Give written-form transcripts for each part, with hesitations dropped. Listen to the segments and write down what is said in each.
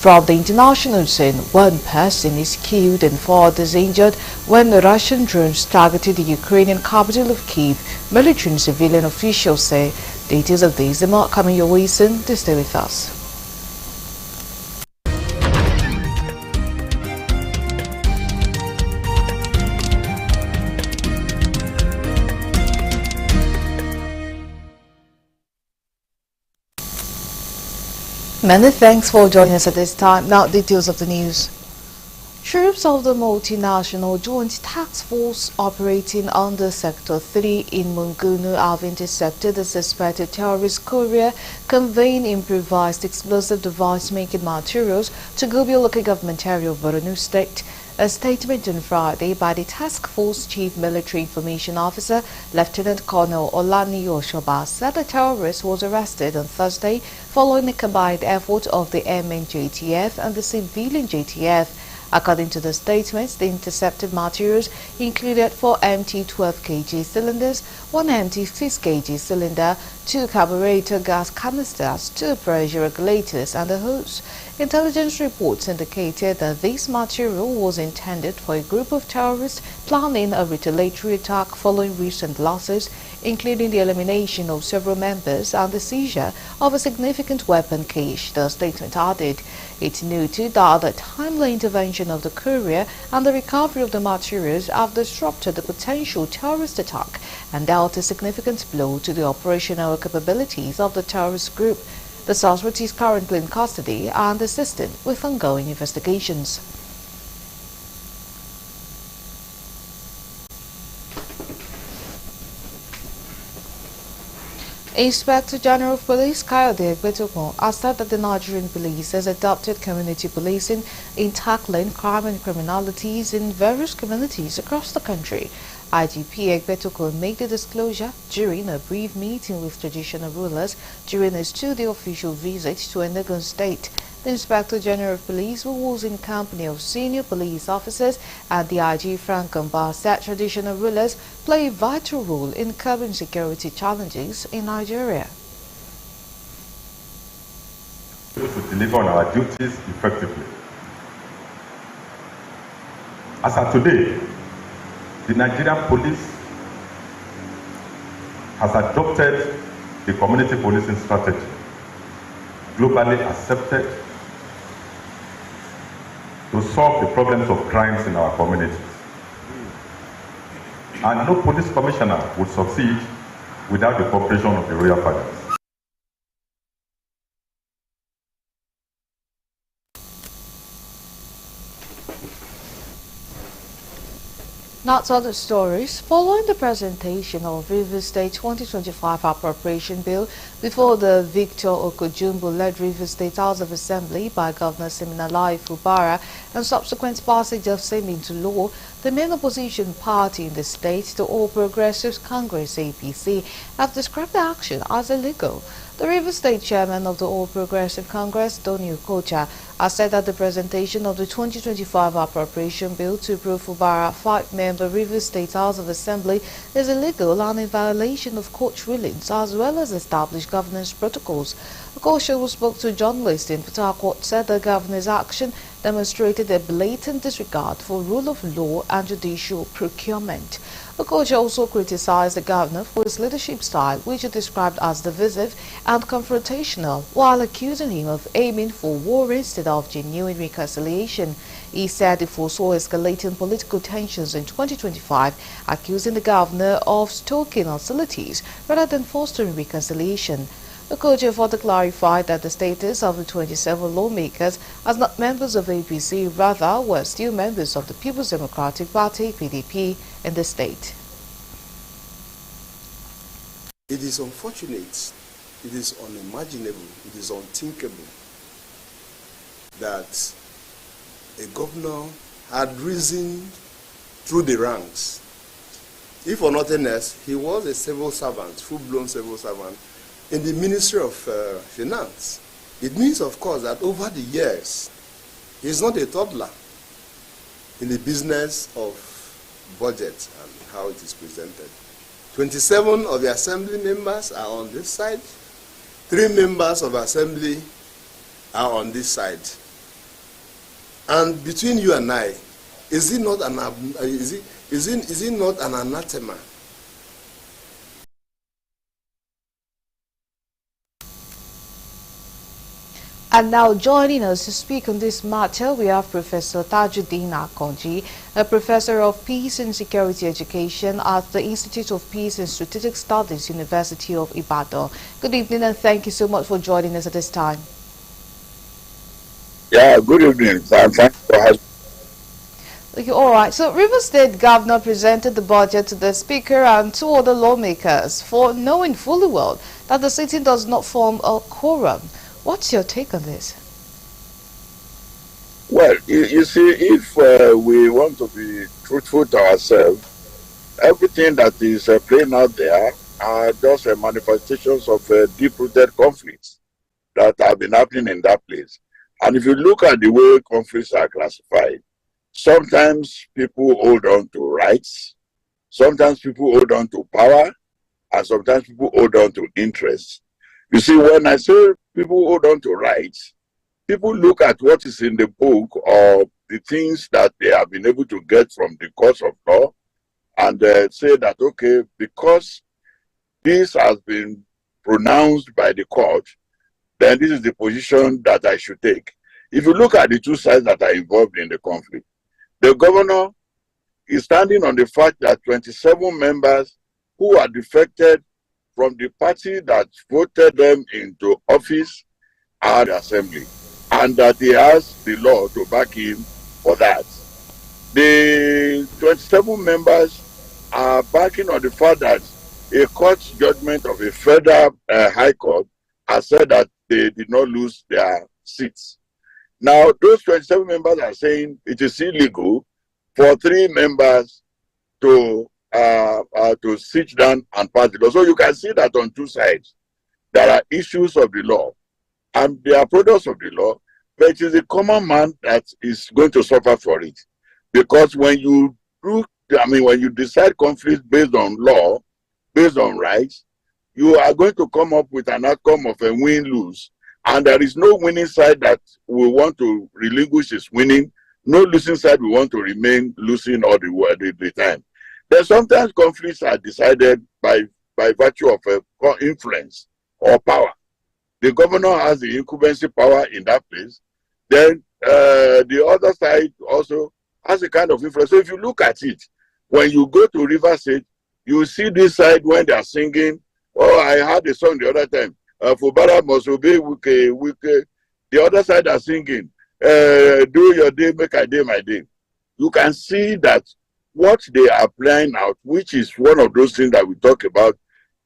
From the international scene, one person is killed and 4 others injured when the Russian drones targeted the Ukrainian capital of Kyiv, military and civilian officials say. Details of this are coming your way soon. Stay with us. Many thanks for joining us at this time. Now, details of the news. Troops of the multinational Joint Task Force operating under Sector 3 in Mungunu have intercepted the suspected terrorist courier conveying improvised explosive device-making materials to Gubio local government area of Borno State. A statement on Friday by the Task Force Chief Military Information Officer, Lieutenant Colonel Olani Oshoba, said the terrorist was arrested on Thursday following a combined effort of the MN JTF and the civilian JTF. According to the statements, the intercepted materials included 4 empty 12 kg cylinders, 1 empty 6 kg cylinder, 2 carburetor gas canisters, 2 pressure regulators and a hose. Intelligence reports indicated that this material was intended for a group of terrorists planning a retaliatory attack following recent losses, including the elimination of several members and the seizure of a significant weapon cache, the statement added. It noted that the timely intervention of the courier and the recovery of the materials have disrupted the potential terrorist attack and dealt a significant blow to the operational capabilities of the terrorist group. The suspect is currently in custody and assisted with ongoing investigations. Inspector General of Police Kayode Egbetokun has said that the Nigerian police has adopted community policing in tackling crime and criminalities in various communities across the country. IGP Egbetokun made the disclosure during a brief meeting with traditional rulers during his 2-day official visit to Enugu State. The Inspector General of Police, who was in company of senior police officers and the IG Frank Gamba, said traditional rulers play a vital role in curbing security challenges in Nigeria. To deliver on our duties effectively. As of today, the Nigerian police has adopted the community policing strategy, globally accepted, to solve the problems of crimes in our communities. And no police commissioner would succeed without the cooperation of the royal fathers. Not other stories. Following the presentation of Rivers State 2025 Appropriation Bill before the Victor Okojumbo-led Rivers State House of Assembly by Governor Siminalayi Fubara and subsequent passage of same into law, the main opposition party in the state, the All Progressives Congress (APC), have described the action as illegal. The Rivers State chairman of the All Progressive Congress, Tony Okocha, has said that the presentation of the 2025 Appropriation Bill to approve Fubara 5-member Rivers State House of Assembly is illegal and in violation of court rulings as well as established governance protocols. Okocha, who spoke to journalists in Port Harcourt, said the governor's action demonstrated a blatant disregard for rule of law and judicial procurement. Okocha also criticized the governor for his leadership style, which he described as divisive and confrontational, while accusing him of aiming for war instead of genuine reconciliation. He said he foresaw escalating political tensions in 2025, accusing the governor of stoking hostilities rather than fostering reconciliation. Okocha further clarified that the status of the 27 lawmakers as not members of APC, rather were still members of the People's Democratic Party (PDP) in the state. It is unfortunate, it is unimaginable, it is unthinkable that a governor had risen through the ranks. If for nothing else, he was a civil servant, full-blown civil servant, in the Ministry of Finance. It means, of course, that over the years, he's not a toddler in the business of budget and how it is presented. 27 of the assembly members are on this side. 3 members of assembly are on this side. And between you and I, is it not an anathema? And now joining us to speak on this matter, we have Professor Tajuddin Akonji, a professor of Peace and Security Education at the Institute of Peace and Strategic Studies, University of Ibadan. Good evening and thank you so much for joining us at this time. Yeah, good evening. Thanks for having me. Okay, all right. So Rivers State Governor presented the budget to the Speaker and two other lawmakers for knowing fully well that the sitting does not form a quorum. What's your take on this? Well, you see, if we want to be truthful to ourselves, everything that is playing out there are just manifestations of deep-rooted conflicts that have been happening in that place. And if you look at the way conflicts are classified, sometimes people hold on to rights, sometimes people hold on to power, and sometimes people hold on to interests. You see, when I say people hold on to rights, people look at what is in the book or the things that they have been able to get from the courts of law and say that, okay, because this has been pronounced by the court, then this is the position that I should take. If you look at the two sides that are involved in the conflict, the governor is standing on the fact that 27 members who are defected from the party that voted them into office are the assembly, and that he has the law to back him for that. The 27 members are backing on the fact that a court judgment of a federal high court has said that they did not lose their seats. Now, those 27 members are saying it is illegal for 3 members to sit down and pass the law. So you can see that on two sides, there are issues of the law and they are products of the law, but it is the common man that is going to suffer for it. Because when you decide conflicts based on law, based on rights, you are going to come up with an outcome of a win-lose. And there is no winning side that will want to relinquish its winning, no losing side will want to remain losing all the time. Then sometimes conflicts are decided by virtue of influence or power. The governor has the incumbency power in that place. Then the other side also has a kind of influence. So if you look at it, when you go to Rivers State, you see this side when they are singing. Oh, I heard the song the other time. Fubara must obey Wike. The other side are singing. Do your day, make a day my day. You can see that what they are playing out, which is one of those things that we talk about,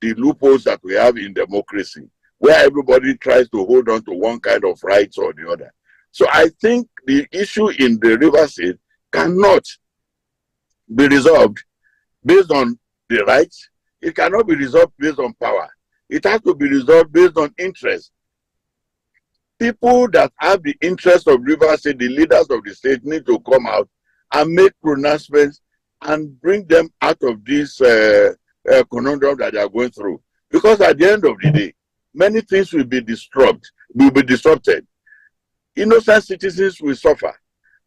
the loopholes that we have in democracy, where everybody tries to hold on to one kind of rights or the other. So I think the issue in the Rivers State cannot be resolved based on the rights. It cannot be resolved based on power. It has to be resolved based on interest. People that have the interest of Rivers State, the leaders of the state, need to come out and make pronouncements and bring them out of this conundrum that they are going through. Because at the end of the day, many things will be disrupted. Innocent citizens will suffer.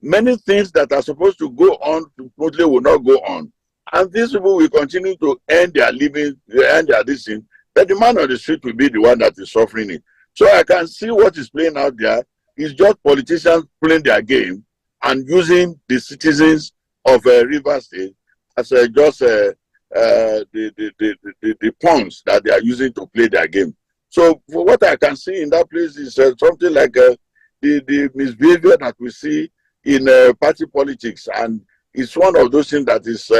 Many things that are supposed to go on smoothly will not go on. And these people will continue to earn their living, earn their distance, but the man on the street will be the one that is suffering it. So I can see what is playing out there is just politicians playing their game and using the citizens of Rivers State as just the pawns that they are using to play their game. So for what I can see in that place is something like the misbehavior that we see in party politics, and it's one of those things that is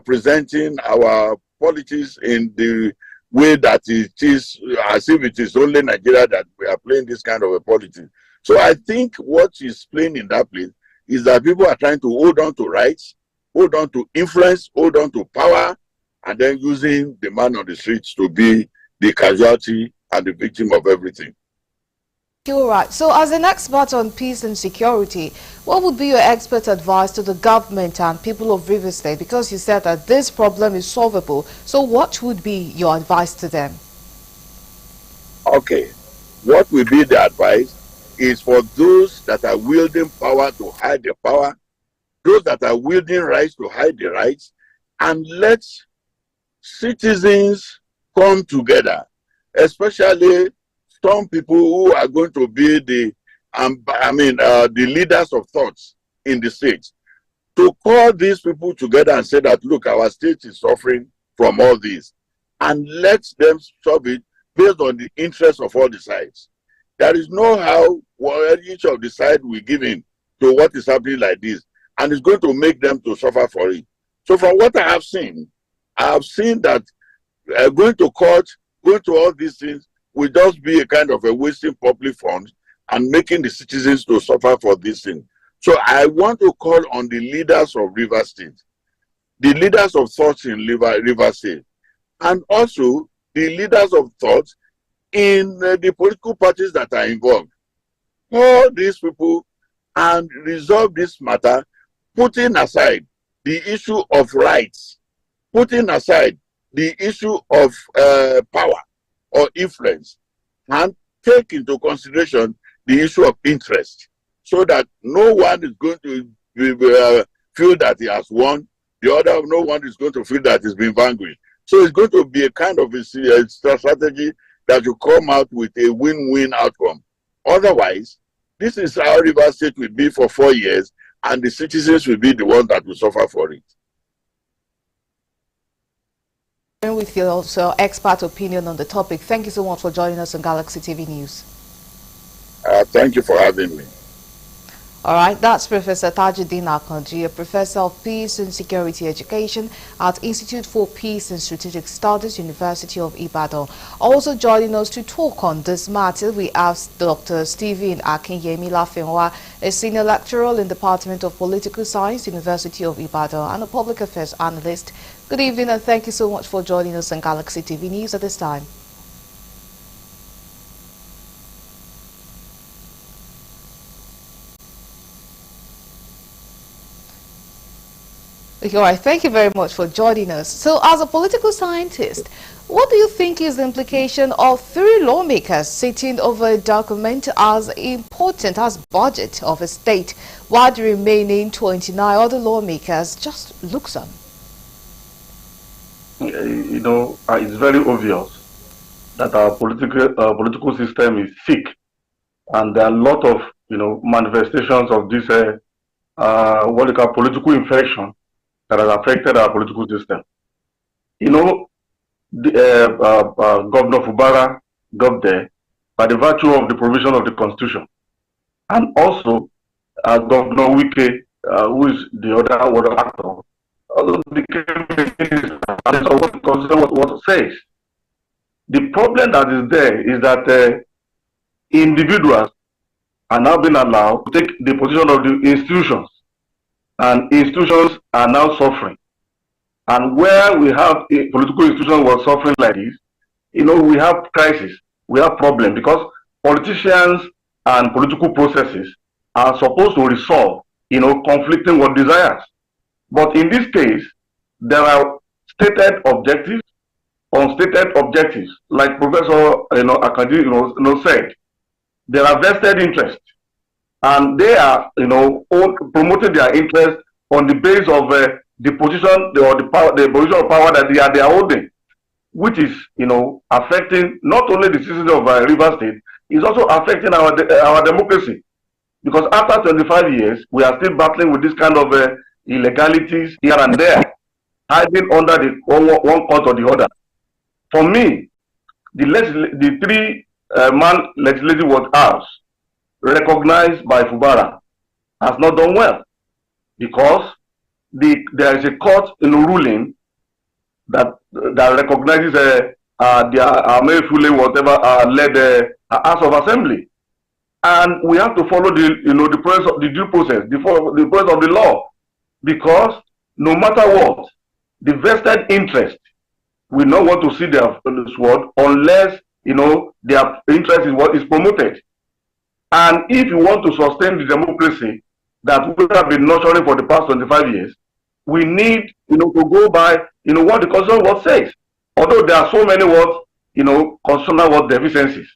presenting our politics in the way that it is as if it is only Nigeria that we are playing this kind of a politics. So I think what is playing in that place is that people are trying to hold on to rights, hold on to influence, hold on to power, and then using the man on the streets to be the casualty and the victim of everything. You're right. So as an expert on peace and security, what would be your expert advice to the government and people of Rivers State? Because you said that this problem is solvable. So what would be your advice to them? Okay. What will be the advice is for those that are wielding power to hide the power, those that are wielding rights to hide the rights, and let citizens come together, especially some people who are going to be the leaders of thoughts in the state, to call these people together and say that, look, our state is suffering from all this, and let them solve it based on the interests of all the sides. There is no how each of the sides will give in to what is happening like this, and it's going to make them to suffer for it. So from what I have seen that going to court, going to all these things will just be a kind of a wasting public funds and making the citizens to suffer for this thing. So I want to call on the leaders of Rivers State, the leaders of thoughts in Rivers State, and also the leaders of thoughts in the political parties that are involved. Call these people and resolve this matter, putting aside the issue of rights, putting aside the issue of power or influence, and take into consideration the issue of interest, so that no one is going to feel that he has won, no one is going to feel that he's been vanquished. So it's going to be a kind of a strategy that will come out with a win-win outcome. Otherwise, this is how Rivers State will be for 4 years, and the citizens will be the ones that will suffer for it. With your also expert opinion on the topic, thank you so much for joining us on Galaxy TV News. Thank you for having me. All right, that's Professor Tajuddin Akanji, a professor of Peace and Security Education at Institute for Peace and Strategic Studies, University of Ibadan. Also joining us to talk on this matter, we have Dr. Stephen Akinyemi Lafenwa, a senior lecturer in the Department of Political Science, University of Ibadan, and a public affairs analyst. Good evening, and thank you so much for joining us on Galaxy TV News at this time. All right, thank you very much for joining us. So, as a political scientist, what do you think is the implication of 3 lawmakers sitting over a document as important as budget of a state, while the remaining 29 other lawmakers just looks on? You know, it's very obvious that our political system is sick, and there are a lot of manifestations of this what we call political infection that has affected our political system. Governor Fubara got there by the virtue of the provision of the Constitution, and also Governor Wike, who is the other actor, also became what the Constitution says. The problem that is there is that individuals are now being allowed to take the position of the institutions, and institutions are now suffering. And where we have a political institution was suffering like this, we have crisis, we have problem, because politicians and political processes are supposed to resolve, conflicting what desires. But in this case, there are stated objectives, unstated objectives, like Professor Akanji said. There are vested interests, and they are promoting their interest on the basis of the position or the position of power that they are holding, which is affecting not only the citizens of Rivers State, it's also affecting our democracy, because after 25 years we are still battling with this kind of illegalities here and there, hiding under the one court or the other. For me, the 3-man legislative house recognized by Fubara has not done well, because there is a court ruling that recognizes the Amefule whatever led House of Assembly, and we have to follow the process of the due process, the process of the law, because no matter what, the vested interest will not want to see their sword unless their interest is what is promoted. And if you want to sustain the democracy that we have been nurturing for the past 25 years, we need to go by what the constitutional word says. Although there are so many constitutional word deficiencies,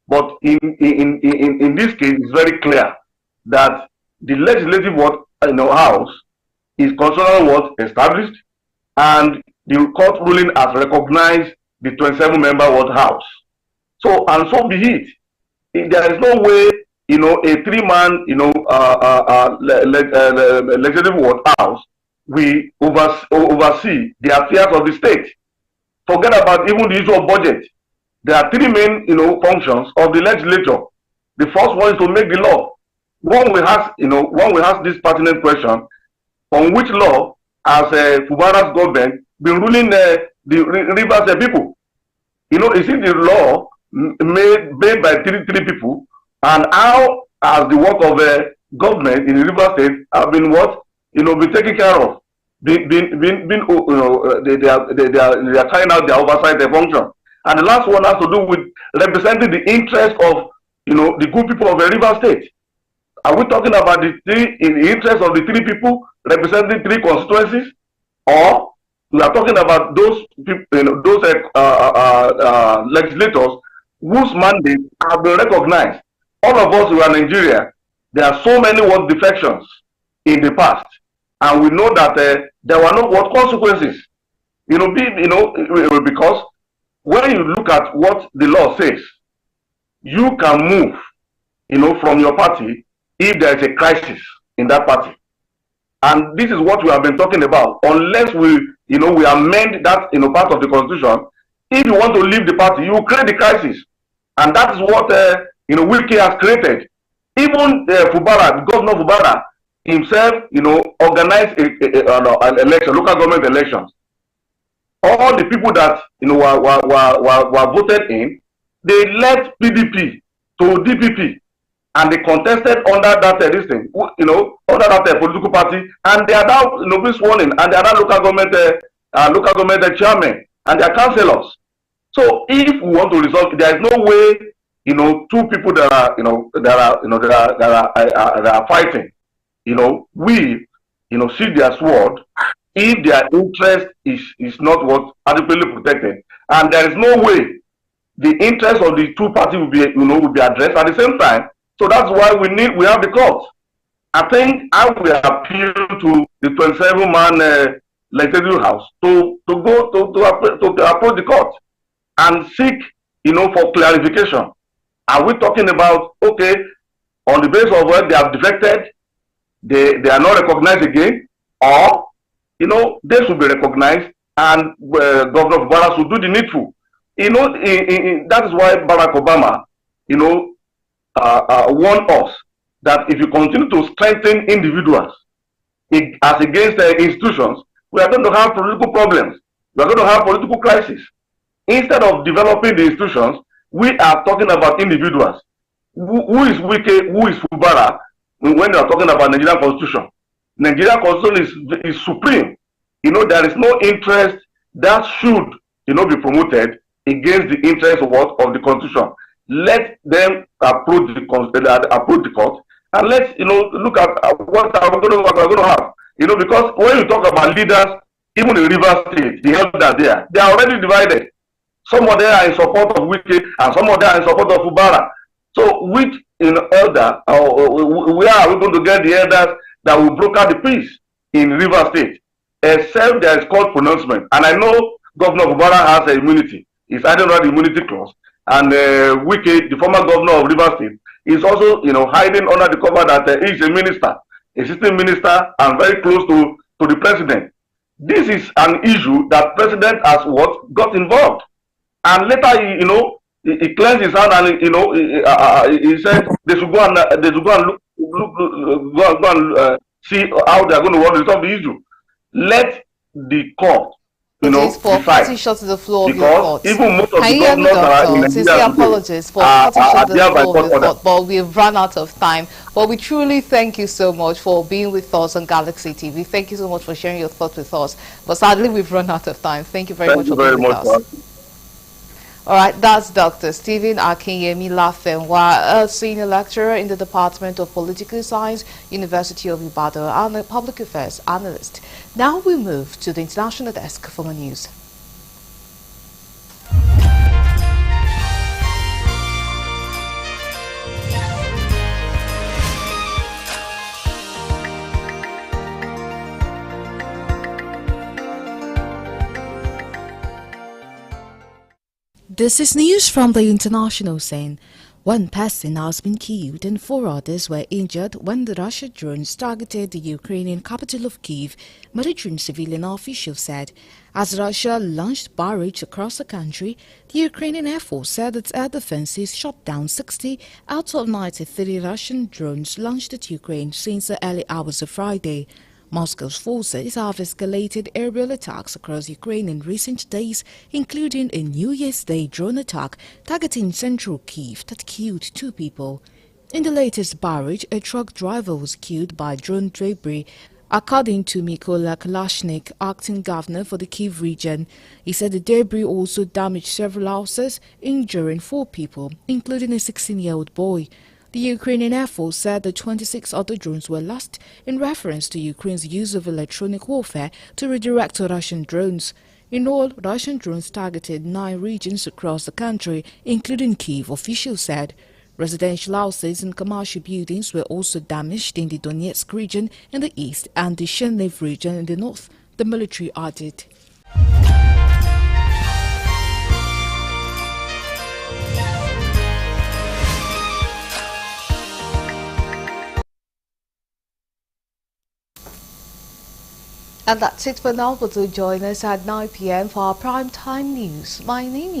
But in this case, it's very clear that the legislative house is constitutional established, and the court ruling has recognized the 27-member house. So, and so be it. There is no way, a three-man, legislative house will oversee the affairs of the state. Forget about even the issue of budget. There are three main, functions of the legislature. The first one is to make the law. One will ask this pertinent question: on which law has Fubara's government been ruling the Rivers people? Is it the law made by three people? And how has the work of government in the River State have been been taken care of? They are carrying out their oversight function. And the last one has to do with representing the interest of the good people of the River State. Are we talking about the interest of the three people representing three constituencies, or we are talking about those people, those legislators whose mandates have been recognized? All of us who are in Nigeria, there are so many defections in the past, and we know that there were no consequences. Because when you look at what the law says, you can move, from your party if there is a crisis in that party. And this is what we have been talking about. Unless we amend that, part of the constitution, if you want to leave the party, you create the crisis. And that is what, Wike has created. Even Fubara, Governor Fubara himself, organized an election, local government elections. All the people that, were voted in, they left PDP to DPP. And they contested under that under that political party, and they are now being sworn in, and they are now local government chairmen and their councillors. So if we want to resolve, there is no way two people that are fighting, we see their sword if their interest is not adequately protected, and there is no way the interest of the two parties will be addressed at the same time. So that's why we have the court. I think I will appeal to the 27-man legislative house to approach the court and seek for clarification. Are we talking about, okay, on the basis of where they have defected, they are not recognized again, or they should be recognized, and Governor Fubara should do the needful. That is why Barack Obama warned us that if you continue to strengthen individuals as against institutions, we are going to have political problems. We are going to have political crisis. Instead of developing the institutions, we are talking about individuals. Who is Wike? Who is Fubara? When we are talking about Nigerian Constitution, Nigerian Constitution is supreme. There is no interest that should be promoted against the interest of the Constitution. Let them approach the court, and let's look at what we're going to have. Because when you talk about leaders, even in River State, the elders there, they are already divided. Some of them are in support of Wike, and some of them are in support of Fubara. So which elder, where are we going to get the elders that will broker the peace in River State? Except there is court pronouncement, and I know Governor Fubara has an immunity. He's adding on the immunity clause. And Wike, the former governor of River State, is also, hiding under the cover that he is a minister, a sitting minister, and very close to the president. This is an issue that president has got involved, and later, he cleansed his hand, and he said they should go and see how they are going to resolve the issue. Let the court. Please shut the floor of your thoughts. Even most of the governors are in Nigeria apologies for shut the floor of your thoughts, but we've run out of time. But we truly thank you so much for being with us on Galaxy TV. Thank you so much for sharing your thoughts with us. But sadly, we've run out of time. Thank you very much for being with us. All right, that's Dr. Stephen Akinyemi Lafenwa, a senior lecturer in the Department of Political Science, University of Ibadan, and a public affairs analyst. Now we move to the international desk for more news. This is news from the international scene. One person has been killed and 4 others were injured when the Russian drones targeted the Ukrainian capital of Kyiv, military and civilian officials said. As Russia launched barrages across the country, the Ukrainian Air Force said its air defenses shot down 60 out of 93 Russian drones launched at Ukraine since the early hours of Friday. Moscow's forces have escalated aerial attacks across Ukraine in recent days, including a New Year's Day drone attack targeting central Kyiv that killed 2 people. In the latest barrage, a truck driver was killed by drone debris, according to Mykola Kalashnik, acting governor for the Kyiv region. He said the debris also damaged several houses, injuring 4 people, including a 16-year-old boy. The Ukrainian Air Force said that 26 other drones were lost in reference to Ukraine's use of electronic warfare to redirect Russian drones. In all, Russian drones targeted 9 regions across the country, including Kyiv, officials said. Residential houses and commercial buildings were also damaged in the Donetsk region in the east and the Chernihiv region in the north, the military added. And that's it for now, but do join us at 9 p.m. for our prime time news. My name is